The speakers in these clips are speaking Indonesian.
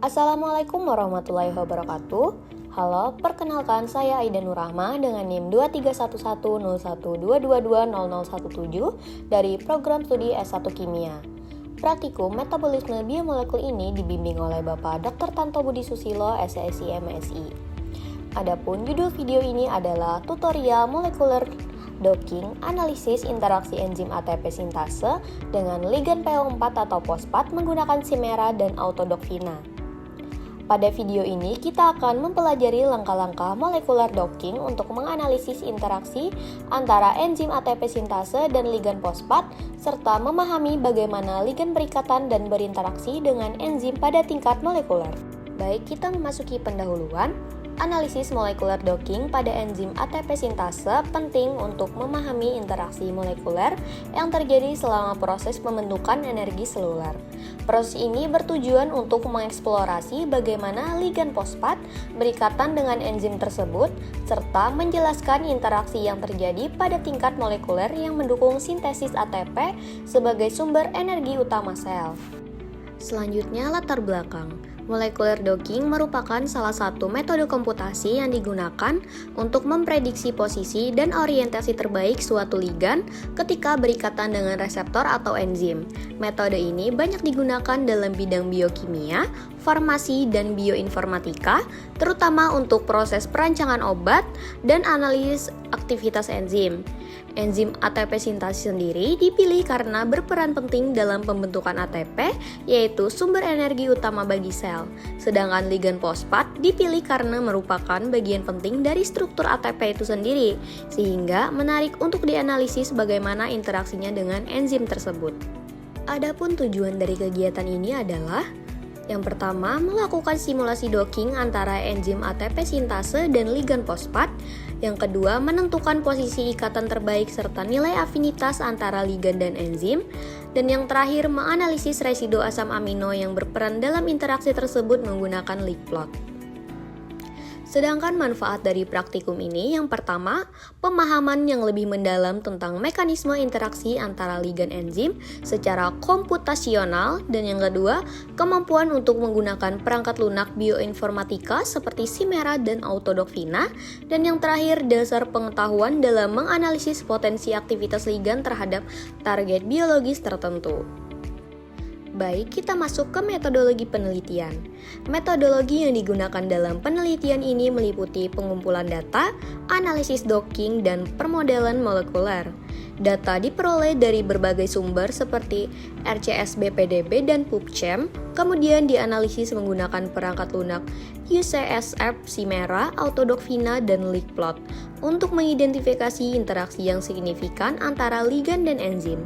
Assalamualaikum warahmatullahi wabarakatuh. Halo, perkenalkan saya Aida Nurrahma dengan NIM 2311012220017 dari program studi S1 Kimia. Praktikum metabolisme biomolekul ini dibimbing oleh Bapak Dr. Tanto Budi Susilo, SSI MSI. Adapun judul video ini adalah tutorial molekular docking analisis interaksi enzim ATP sintase dengan ligan PO4 atau fosfat menggunakan Simera dan Autodocfina. Pada video ini kita akan mempelajari langkah-langkah molekular docking untuk menganalisis interaksi antara enzim ATP sintase dan ligan fosfat serta memahami bagaimana ligan berikatan dan berinteraksi dengan enzim pada tingkat molekuler. Baik, kita memasuki pendahuluan. Analisis molekular docking pada enzim ATP sintase penting untuk memahami interaksi molekuler yang terjadi selama proses pembentukan energi seluler. Proses ini bertujuan untuk mengeksplorasi bagaimana ligan fosfat berikatan dengan enzim tersebut serta menjelaskan interaksi yang terjadi pada tingkat molekuler yang mendukung sintesis ATP sebagai sumber energi utama sel. Selanjutnya, latar belakang. Molecular docking merupakan salah satu metode komputasi yang digunakan untuk memprediksi posisi dan orientasi terbaik suatu ligan ketika berikatan dengan reseptor atau enzim. Metode ini banyak digunakan dalam bidang biokimia, farmasi, dan bioinformatika, terutama untuk proses perancangan obat dan analisis aktivitas enzim. Enzim ATP sintase sendiri dipilih karena berperan penting dalam pembentukan ATP, yaitu sumber energi utama bagi sel. Sedangkan ligan fosfat dipilih karena merupakan bagian penting dari struktur ATP itu sendiri, sehingga menarik untuk dianalisis bagaimana interaksinya dengan enzim tersebut. Adapun tujuan dari kegiatan ini adalah yang pertama, melakukan simulasi docking antara enzim ATP sintase dan ligan fosfat. Yang kedua, menentukan posisi ikatan terbaik serta nilai afinitas antara ligan dan enzim. Dan yang terakhir, menganalisis residu asam amino yang berperan dalam interaksi tersebut menggunakan leak plot. Sedangkan manfaat dari praktikum ini yang pertama, pemahaman yang lebih mendalam tentang mekanisme interaksi antara ligan enzim secara komputasional, dan yang kedua, kemampuan untuk menggunakan perangkat lunak bioinformatika seperti Simera dan Autodocfina, dan yang terakhir, dasar pengetahuan dalam menganalisis potensi aktivitas ligan terhadap target biologis tertentu. Baik, kita masuk ke metodologi penelitian. Metodologi yang digunakan dalam penelitian ini meliputi pengumpulan data, analisis docking, dan permodelan molekuler. Data diperoleh dari berbagai sumber seperti RCSB-PDB dan PubChem, kemudian dianalisis menggunakan perangkat lunak UCSF, Simera, Autodocfina, dan leak plot untuk mengidentifikasi interaksi yang signifikan antara ligan dan enzim.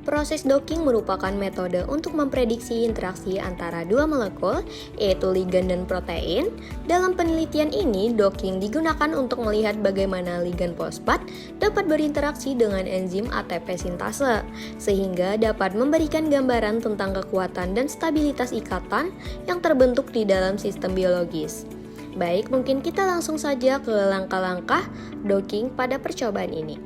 Proses docking merupakan metode untuk memprediksi interaksi antara dua molekul, yaitu ligan dan protein. Dalam penelitian ini, docking digunakan untuk melihat bagaimana ligan fosfat dapat berinteraksi dengan enzim ATP sintase, sehingga dapat memberikan gambaran tentang kekuatan dan stabilitas ikatan yang terbentuk di dalam sistem biologis. Baik, mungkin kita langsung saja ke langkah-langkah docking pada percobaan ini.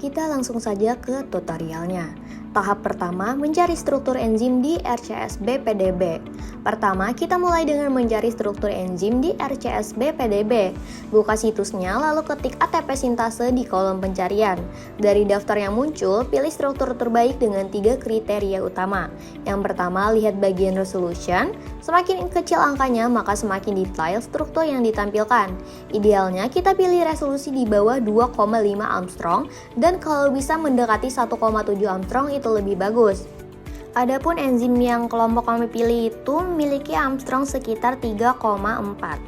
Kita langsung saja ke tutorialnya. Tahap pertama, mencari struktur enzim di RCSB-PDB. Pertama, kita mulai dengan mencari struktur enzim di RCSB-PDB. Buka situsnya, lalu ketik ATP sintase di kolom pencarian. Dari daftar yang muncul, pilih struktur terbaik dengan 3 kriteria utama. Yang pertama, lihat bagian resolution. Semakin kecil angkanya, maka semakin detail struktur yang ditampilkan. Idealnya, kita pilih resolusi di bawah 2,5 Armstrong, dan kalau bisa mendekati 1,7 Armstrong itu lebih bagus. Adapun enzim yang kelompok kami pilih itu memiliki Armstrong sekitar 3,4.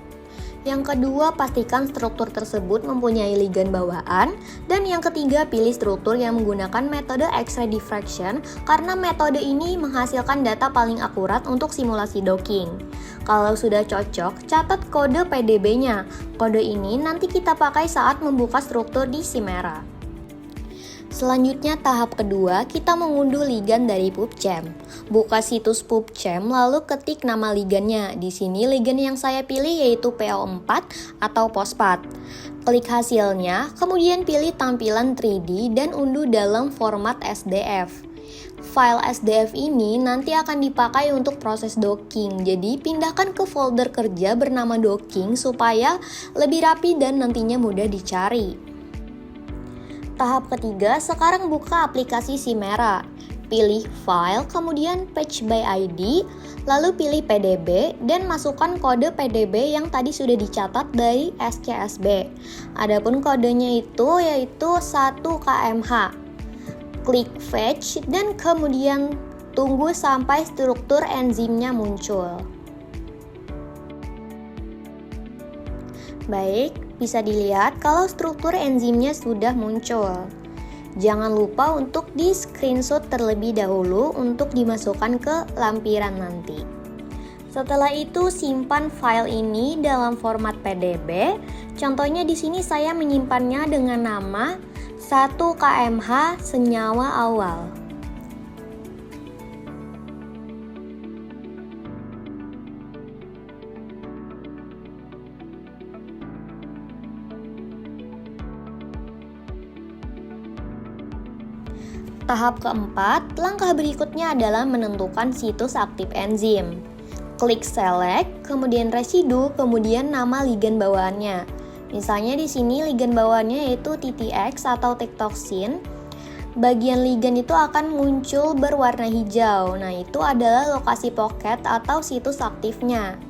Yang kedua, pastikan struktur tersebut mempunyai ligan bawaan. Dan yang ketiga, pilih struktur yang menggunakan metode X-ray diffraction karena metode ini menghasilkan data paling akurat untuk simulasi docking. Kalau sudah cocok, catat kode PDB-nya. Kode ini nanti kita pakai saat membuka struktur di Simera. Selanjutnya tahap kedua, kita mengunduh ligan dari PubChem. Buka situs PubChem lalu ketik nama ligannya. Di sini ligan yang saya pilih yaitu PO4 atau fosfat. Klik hasilnya, kemudian pilih tampilan 3D dan unduh dalam format SDF. file SDF ini nanti akan dipakai untuk proses docking. Jadi pindahkan ke folder kerja bernama docking supaya lebih rapi dan nantinya mudah dicari. Tahap ketiga, sekarang buka aplikasi Chimera. Pilih file, kemudian page by ID, lalu pilih PDB dan masukkan kode PDB yang tadi sudah dicatat dari SCSB. Adapun kodenya itu yaitu 1 kmh. Klik fetch dan kemudian tunggu sampai struktur enzimnya muncul. Baik, bisa dilihat kalau struktur enzimnya sudah muncul. Jangan lupa untuk di screenshot terlebih dahulu untuk dimasukkan ke lampiran nanti. Setelah itu simpan file ini dalam format PDB. Contohnya di sini saya menyimpannya dengan nama 1 kmh senyawa awal. Tahap keempat, langkah berikutnya adalah menentukan situs aktif enzim. Klik select, kemudian residu, kemudian nama ligan bawaannya. Misalnya di sini ligan bawaannya yaitu TTX atau tektoxin. Bagian ligan itu akan muncul berwarna hijau. Nah, itu adalah lokasi pocket atau situs aktifnya.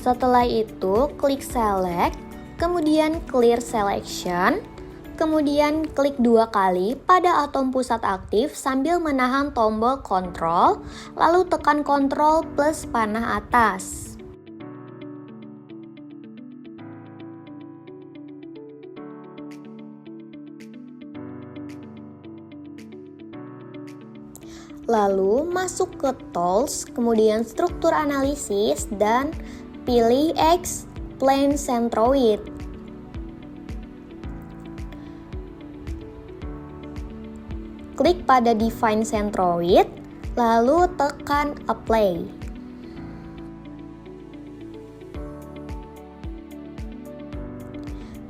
Setelah itu, klik select, kemudian clear selection, kemudian klik 2 kali pada atom pusat aktif sambil menahan tombol kontrol, lalu tekan kontrol plus panah atas. Lalu masuk ke tools, kemudian struktur analisis dan pilih Explain Centroid. Klik pada Define Centroid, lalu tekan Apply.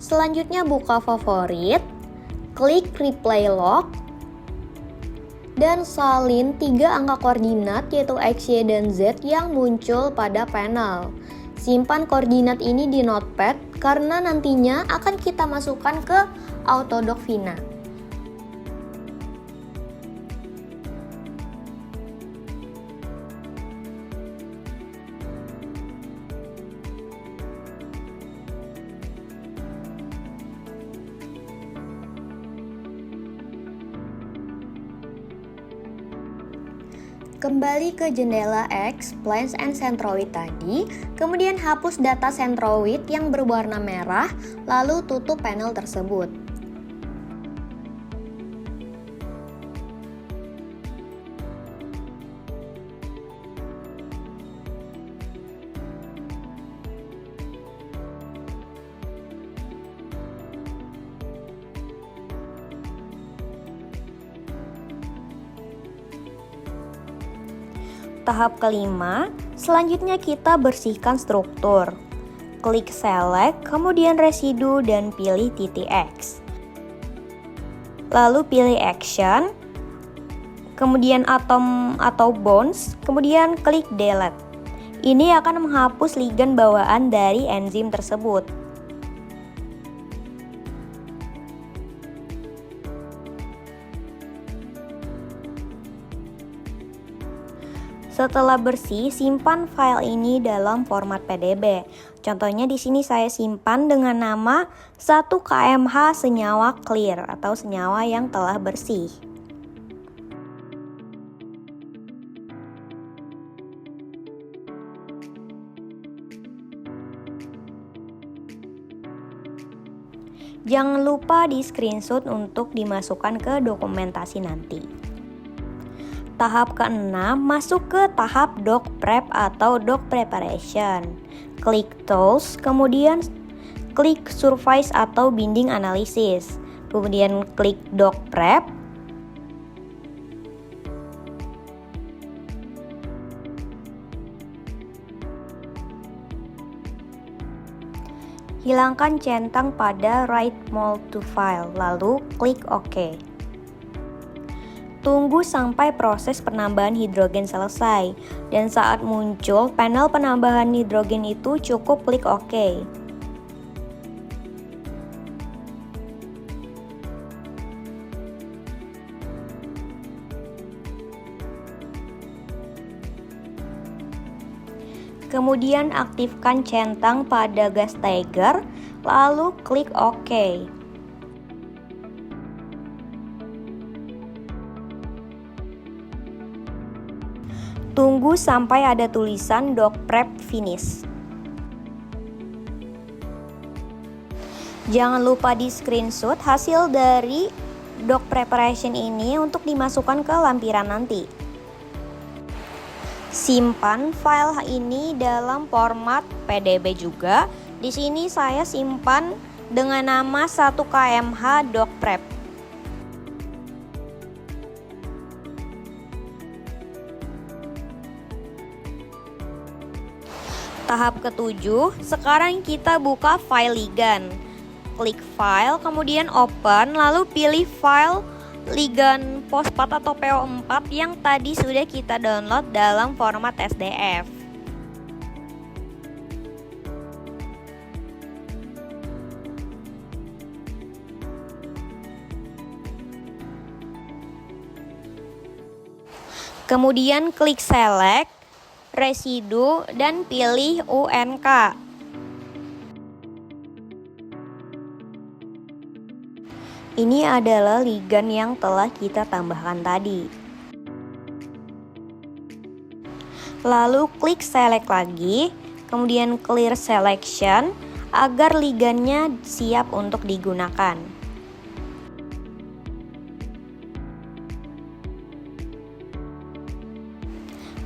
Selanjutnya buka favorit, klik Replay Log, dan salin 3 angka koordinat yaitu X, Y, dan Z yang muncul pada panel. Simpan koordinat ini di notepad karena nantinya akan kita masukkan ke Autodoc Vina. Kembali ke jendela Explain and Centroid tadi, kemudian hapus data Centroid yang berwarna merah, lalu tutup panel tersebut. Tahap kelima, selanjutnya kita bersihkan struktur. Klik select, kemudian residu dan pilih TTX. Lalu pilih action, kemudian atom atau bonds, kemudian klik delete. Ini akan menghapus ligan bawaan dari enzim tersebut. Setelah bersih, simpan file ini dalam format PDB. Contohnya di sini saya simpan dengan nama 1 kmh senyawa clear atau senyawa yang telah bersih. Jangan lupa di screenshot untuk dimasukkan ke dokumentasi nanti. Tahap keenam masuk ke tahap doc prep atau doc preparation. Klik tools, kemudian klik surface atau binding analysis. Kemudian klik doc prep. Hilangkan centang pada Write Mold to File, lalu klik OK. Tunggu sampai proses penambahan hidrogen selesai, dan saat muncul panel penambahan hidrogen itu cukup klik OK. Kemudian aktifkan centang pada gas tiger, lalu klik OK. Tunggu sampai ada tulisan doc prep finish. Jangan lupa di screenshot hasil dari doc preparation ini untuk dimasukkan ke lampiran nanti. Simpan file ini dalam format PDB juga. Di sini saya simpan dengan nama 1kmh doc prep. Tahap ketujuh, sekarang kita buka file ligan. Klik file, kemudian open, lalu pilih file ligan fosfat atau PO4 yang tadi sudah kita download dalam format SDF. Kemudian klik select, residu, dan pilih UNK. Ini adalah ligan yang telah kita tambahkan tadi. Lalu klik select lagi, kemudian clear selection agar ligannya siap untuk digunakan.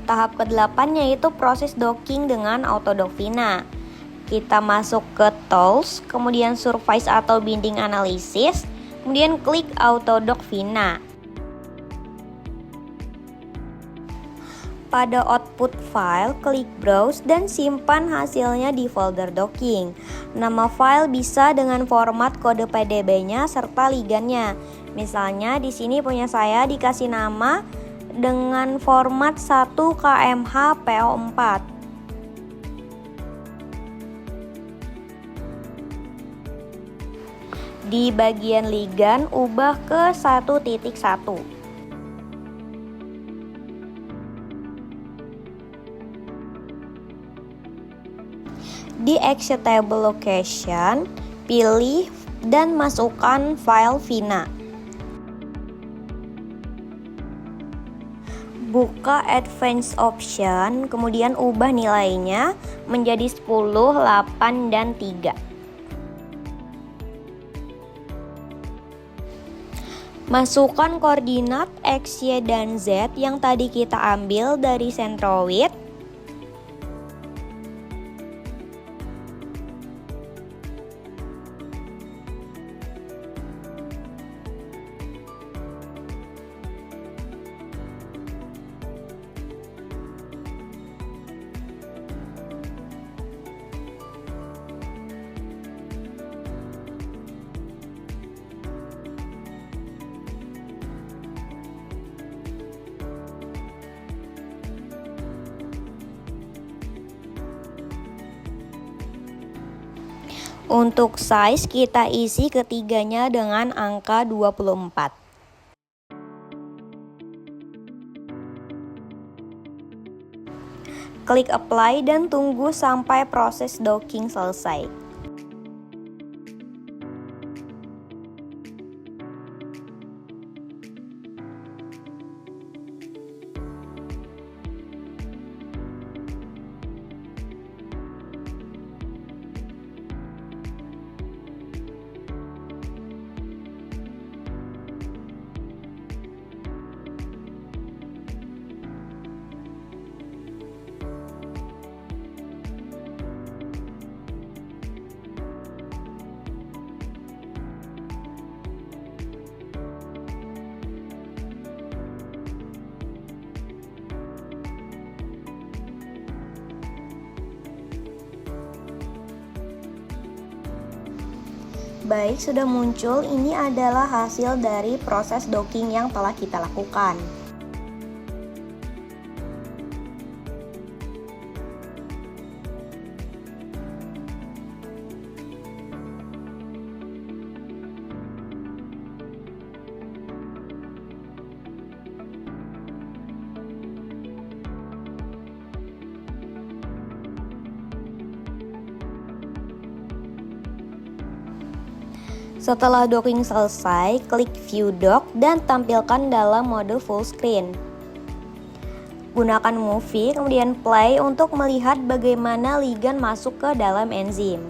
Tahap ke-8 yaitu proses docking dengan Autodoc-Vina. Kita masuk ke tools, kemudian surface atau binding analysis, kemudian klik Autodoc-Vina. Pada output file, klik browse dan simpan hasilnya di folder docking. Nama file bisa dengan format kode PDB-nya serta ligannya. Misalnya di sini punya saya dikasih nama dengan format 1kmh PO4. Di bagian ligan ubah ke 1.1. Di executable location, pilih dan masukkan file Vina. Buka advanced option, kemudian ubah nilainya menjadi 10, 8, dan 3. Masukkan koordinat X, Y, dan Z yang tadi kita ambil dari centroid. Untuk size kita isi ketiganya dengan angka 24. Klik apply dan tunggu sampai proses docking selesai. Baik, sudah muncul. Ini adalah hasil dari proses docking yang telah kita lakukan. Setelah docking selesai, klik View Dock dan tampilkan dalam mode full screen. Gunakan movie, kemudian play untuk melihat bagaimana ligand masuk ke dalam enzim.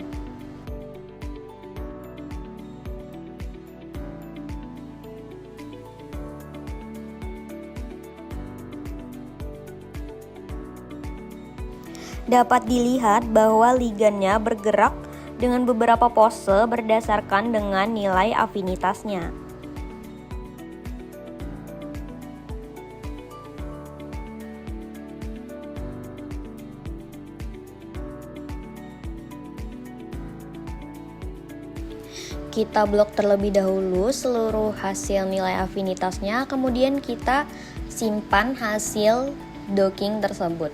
Dapat dilihat bahwa ligandnya bergerak dengan beberapa pose berdasarkan dengan nilai afinitasnya. Kita blok terlebih dahulu seluruh hasil nilai afinitasnya, kemudian kita simpan hasil docking tersebut.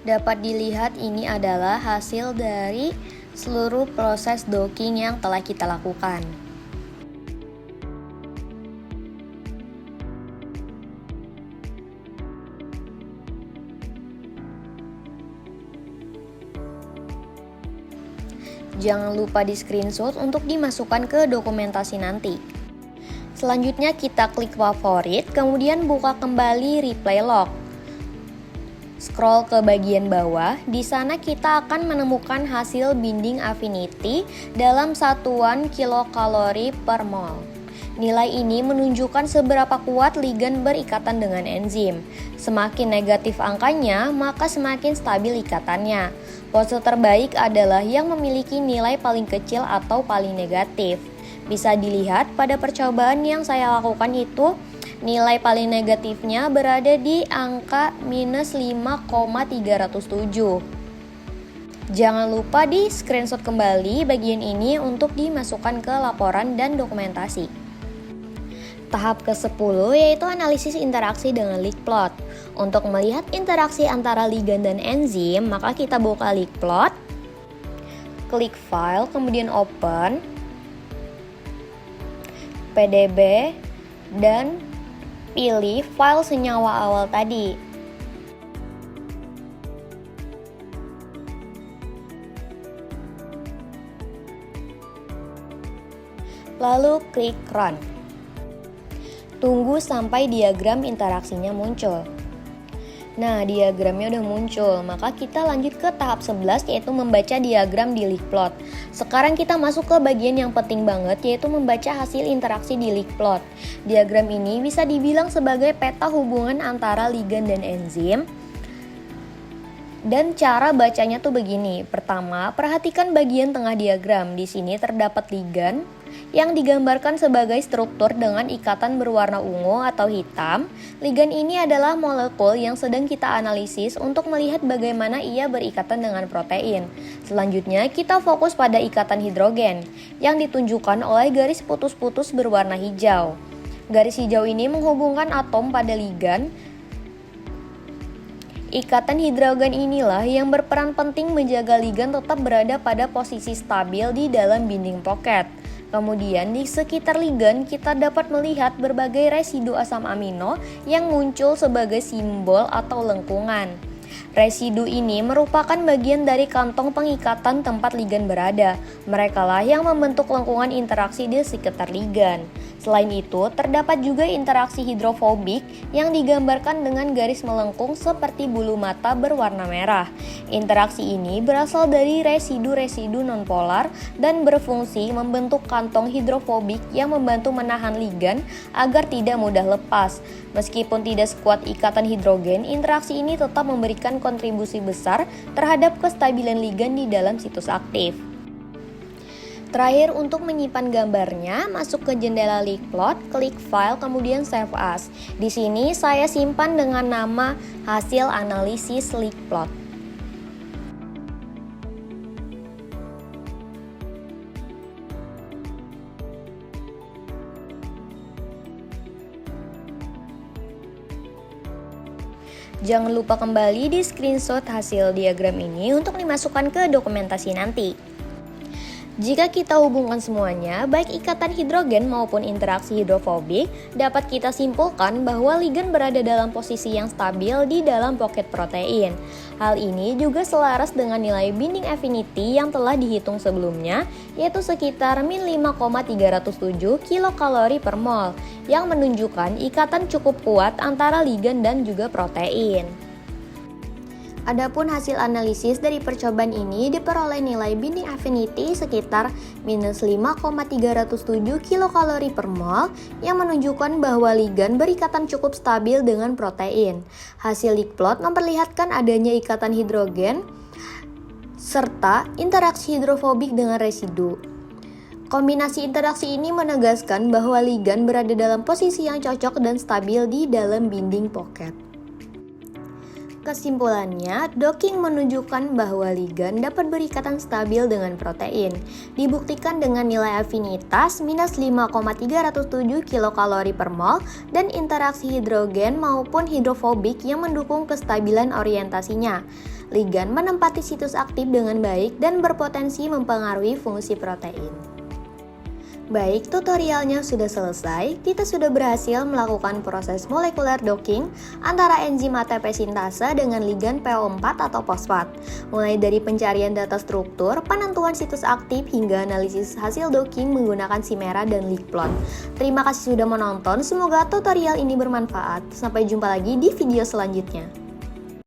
Dapat dilihat ini adalah hasil dari seluruh proses docking yang telah kita lakukan. Jangan lupa di screenshot untuk dimasukkan ke dokumentasi nanti. Selanjutnya kita klik favorit, kemudian buka kembali replay log. Scroll ke bagian bawah, di sana kita akan menemukan hasil binding affinity dalam satuan kilokalori per mol. Nilai ini menunjukkan seberapa kuat ligand berikatan dengan enzim. Semakin negatif angkanya, maka semakin stabil ikatannya. Pose terbaik adalah yang memiliki nilai paling kecil atau paling negatif. Bisa dilihat pada percobaan yang saya lakukan itu, nilai paling negatifnya berada di angka minus 5,307. Jangan lupa di screenshot kembali bagian ini untuk dimasukkan ke laporan dan dokumentasi. Tahap ke-10 yaitu analisis interaksi dengan leak plot. Untuk melihat interaksi antara ligand dan enzim, maka kita buka leak plot, klik file, kemudian open, PDB, dan pilih file senyawa awal tadi. Lalu klik Run. Tunggu sampai diagram interaksinya muncul. Nah, diagramnya udah muncul, maka kita lanjut ke tahap 11 yaitu membaca diagram di leak plot. Sekarang kita masuk ke bagian yang penting banget yaitu membaca hasil interaksi di leak plot. Diagram ini bisa dibilang sebagai peta hubungan antara ligand dan enzim. Dan cara bacanya tuh begini. Pertama, perhatikan bagian tengah diagram. Di sini terdapat ligand yang digambarkan sebagai struktur dengan ikatan berwarna ungu atau hitam. Ligand ini adalah molekul yang sedang kita analisis untuk melihat bagaimana ia berikatan dengan protein. Selanjutnya, kita fokus pada ikatan hidrogen yang ditunjukkan oleh garis putus-putus berwarna hijau. Garis hijau ini menghubungkan atom pada ligand. Ikatan hidrogen inilah yang berperan penting menjaga ligand tetap berada pada posisi stabil di dalam binding pocket. Kemudian di sekitar ligand kita dapat melihat berbagai residu asam amino yang muncul sebagai simbol atau lengkungan. Residu ini merupakan bagian dari kantong pengikatan tempat ligand berada. Merekalah yang membentuk lengkungan interaksi di sekitar ligand. Selain itu, terdapat juga interaksi hidrofobik yang digambarkan dengan garis melengkung seperti bulu mata berwarna merah. Interaksi ini berasal dari residu-residu nonpolar dan berfungsi membentuk kantong hidrofobik yang membantu menahan ligan agar tidak mudah lepas. Meskipun tidak sekuat ikatan hidrogen, interaksi ini tetap memberikan kontribusi besar terhadap kestabilan ligan di dalam situs aktif. Terakhir, untuk menyimpan gambarnya, masuk ke jendela Leakplot, klik File, kemudian Save As. Di sini saya simpan dengan nama hasil analisis Leakplot. Jangan lupa kembali di screenshot hasil diagram ini untuk dimasukkan ke dokumentasi nanti. Jika kita hubungkan semuanya, baik ikatan hidrogen maupun interaksi hidrofobik, dapat kita simpulkan bahwa ligan berada dalam posisi yang stabil di dalam pocket protein. Hal ini juga selaras dengan nilai binding affinity yang telah dihitung sebelumnya, yaitu sekitar min 5,307 kilokalori per mol, yang menunjukkan ikatan cukup kuat antara ligan dan juga protein. Adapun hasil analisis dari percobaan ini diperoleh nilai binding affinity sekitar minus 5,307 kilokalori per mol yang menunjukkan bahwa ligan berikatan cukup stabil dengan protein. Hasil Leakplot memperlihatkan adanya ikatan hidrogen serta interaksi hidrofobik dengan residu. Kombinasi interaksi ini menegaskan bahwa ligan berada dalam posisi yang cocok dan stabil di dalam binding pocket. Kesimpulannya, docking menunjukkan bahwa ligan dapat berikatan stabil dengan protein. Dibuktikan dengan nilai afinitas minus 5,307 kilokalori per mol dan interaksi hidrogen maupun hidrofobik yang mendukung kestabilan orientasinya. Ligan menempati situs aktif dengan baik dan berpotensi mempengaruhi fungsi protein. Baik, tutorialnya sudah selesai. Kita sudah berhasil melakukan proses molekular docking antara enzim ATP sintase dengan ligan PO4 atau fosfat. Mulai dari pencarian data struktur, penentuan situs aktif, hingga analisis hasil docking menggunakan Simera dan Leakplot. Terima kasih sudah menonton, semoga tutorial ini bermanfaat. Sampai jumpa lagi di video selanjutnya.